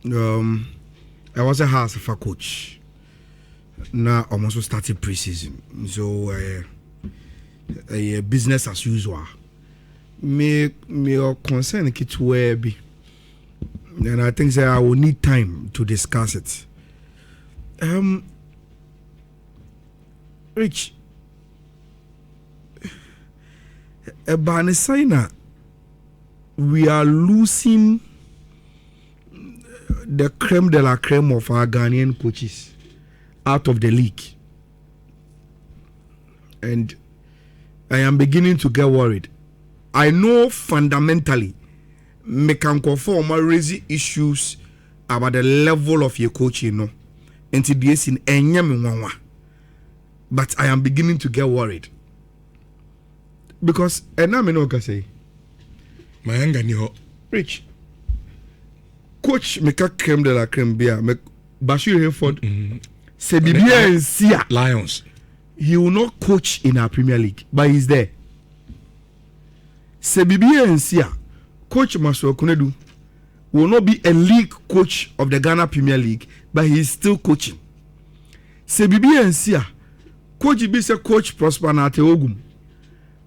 I was a house for coach. Now I'm also starting preseason, so business as usual. Me concern it where be, and I think that I will need time to discuss it. Rich, a Banisina, we are losing the creme de la creme of our Ghanaian coaches out of the league, and I am beginning to get worried. I know fundamentally me can conform raising issues about the level of your coaching, until this in enyame, but I am beginning to get worried because and I'm no say my anger ni ho Rich coach make a creme de la creme bia make Bashir Hayford say bibia and Sia Lions. He will not coach in our Premier League, but he's there. Say bibia and Sia coach Maswa Kunedu will not be a league coach of the Ghana Premier League, but he is still coaching. Say bibia and Sia coach Bisa coach Prosper Nate Ogum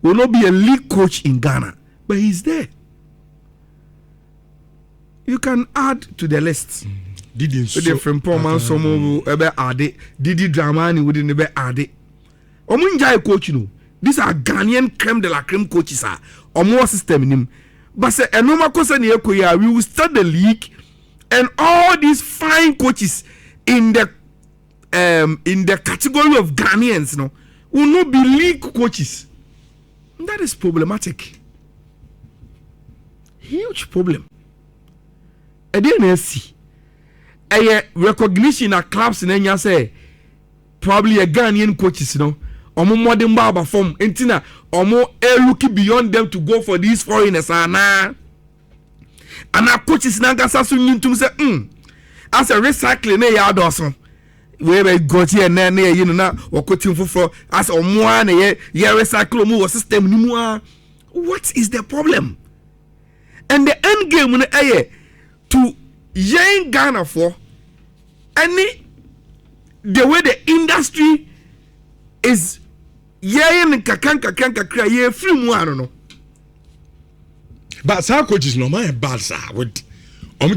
will not be a league coach in Ghana, but he's there. You can add to the list. Didi so different Poman some ebe add Didi Dramani within the add. Omunjai coach no. These are Ghanaian creme de la creme coaches are or more system in him. But say a normal question here we will start the league and all these fine coaches in the category of Ghanaians will not be league coaches. That is problematic. Huge problem. I didn't see a recognition of clubs in Enya say probably a Ghanaian coaches, omo modern barber form entina omo looking beyond them to go for these foreigners and our coaches na gasa so nyintum say as a recycling na ya doso we got here na na wakotim foforo as omo na ye recycle mu system ni mu. What is the problem? And the end game na to young Ghana for any the way the industry is yen kakan ye free mu no. But some coaches no my bad sir with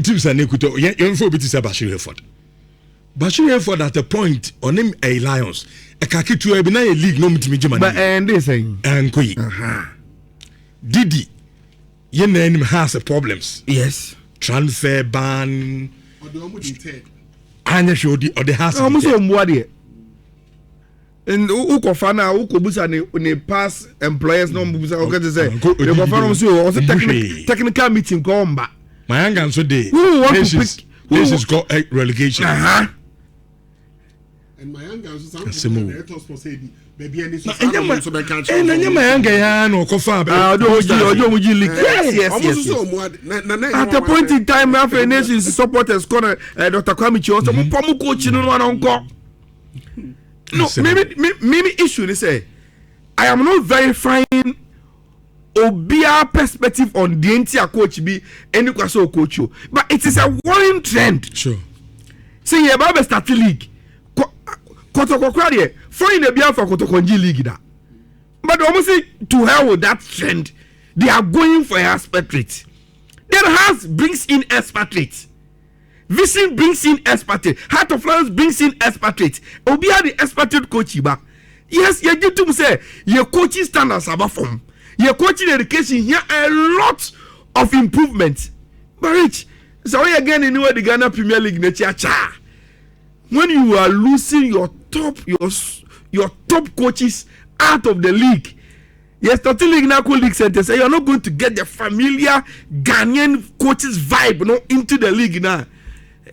teams and ekuto yen for bit say Bashir Hayford. Bashir Hayford at a point on him a Lions e kakitu e bi na league no mutimi Germany. But they saying and koi Didi yen na him has problems. Yes. Transfer ban or the show or the house almost and ukofana ukobusa ne pass employers no busa okay to say the government also technical meeting come back my anger so day this is got relegation and my anger so some baby any so be can and my anger ya no kofa yes at a point in time after nations supporters corner Dr. Kwame also pomu coach no anko no maybe issue they say I am not verifying obia perspective on the entire coach be any kwaso coach but it is a worrying trend. Sure. See here Baba start league Kotoko there for in the Biafra Kotokonji league that. But almost to hell with that trend, they are going for expatriate. Then Hearts brings in expatriate. Vision brings in expatriate. Heart of Lions brings in expatriate. Obia the expatriate coach ba. Yes, you get to say your coaching standards are from. Your coaching education here a lot of improvement. But Rich, so again in the Ghana Premier League nature cha. When you are losing your top coaches out of the league, yes, starting league now league center say you're not going to get the familiar Ghanaian coaches vibe into the league now.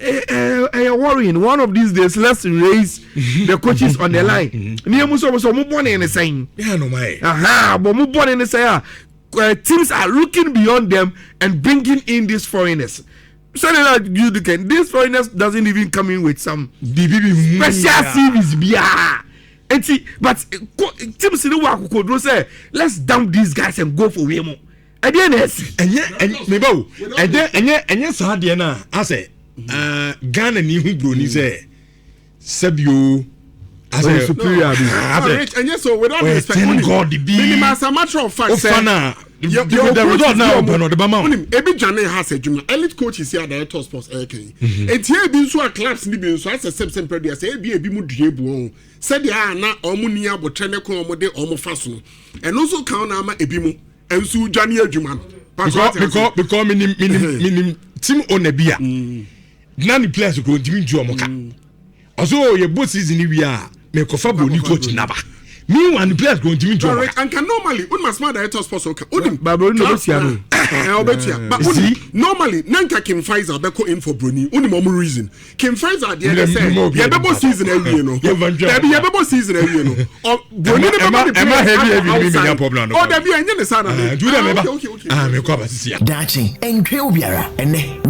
You're worrying. One of these days, let's raise the coaches on the line. Teams are looking beyond them and bringing in these foreigners. So these foreigners doesn't even come in with some special series. But teams in the work could say, let's dump these guys and go for Wemo. And then yes, and yes, Adiana, I say, Ghana ni hu broni say Sabio as a superior and yes, so without respect, God the be minimum as a matter of fact, the result now open on the Bama. Ebi Jane has a junior elite coach is here director sports AK. And here been so a class ni been so as a same period say ebi mu due said ya na omunia bo trene ko omode omofaso and also count na ma ebi mu ensu Jane adwuma because minim team onebia na ni players ko ntimi nju omoka also ye both season ni wia me kofa boni coach naba meanwhile the players go ntimi nju omoka and can normally un masma director sports okay odim baboni no betia no obetia but normally nanka Kim Pfizer be ko in for Bruni unim omu reason Kim Pfizer dey say ye bebo season every no ye bebo season every no Bruni dey heavy problem oh dey be enye ne sana okay me ko abasisi dachi enkwe obiara ene